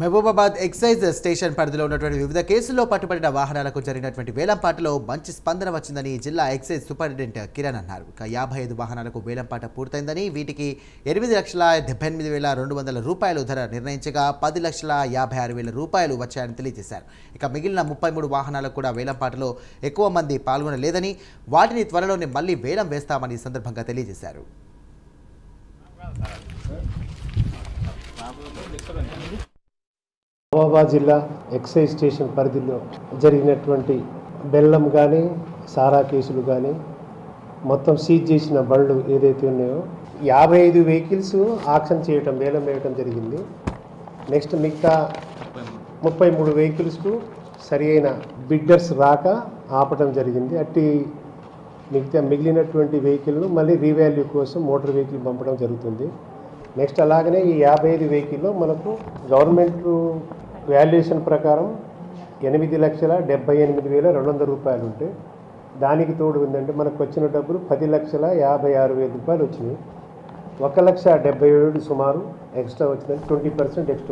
Mahabubabad excise station పరిధిలో ఉన్నటువంటి వివిధ కేసుల్లో పట్టుబడిన వాహనాలకు జరిగినటువంటి వేలంపాటలో మంచి స్పందన వచ్చిందని జిల్లా ఎక్సైజ్ సూపరింటెండెంట్ కిరణ్ అన్నారు. ఇక 55 వాహనాలకు వేలంపాట పూర్తయిందని, వీటికి 8,78,200 రూపాయలు ధర నిర్ణయించగా 10,56,000 రూపాయలు వచ్చాయని తెలియజేశారు. ఇక మిగిలిన 33 వాహనాలకు కూడా వేలంపాటలో ఎక్కువ మంది పాల్గొనలేదని, వాటిని త్వరలోనే మళ్లీ వేలం వేస్తామని ఈ సందర్భంగా తెలియజేశారు. మహబూబాబాద్ జిల్లా ఎక్సైజ్ స్టేషన్ పరిధిలో జరిగినటువంటి బెల్లం కానీ సారా కేసులు కానీ మొత్తం సీజ్ చేసిన బండ్లు ఏదైతే ఉన్నాయో 55 వెహికల్స్ ఆక్షన్ చేయటం వేలం వేయటం జరిగింది. నెక్స్ట్ మిగతా 33 వెహికల్స్కు సరి అయిన బిడ్డర్స్ రాక ఆపటం జరిగింది. అట్టి మిగిలినటువంటి వెహికల్ను మళ్ళీ రీవాల్యూ కోసం మోటార్ వెహికల్ పంపడం జరుగుతుంది. నెక్స్ట్ అలాగనే ఈ 55 వెహికల్లో మనకు గవర్నమెంట్ వాల్యుయేషన్ ప్రకారం 8,78,200 రూపాయలు ఉంటే దానికి తోడు ఉందంటే మనకు వచ్చిన డబ్బులు 10,56,000 రూపాయలు వచ్చినాయి. 1,70,77 సుమారు ఎక్స్ట్రా వచ్చిందంటే 20% ఎక్స్ట్రా వచ్చింది.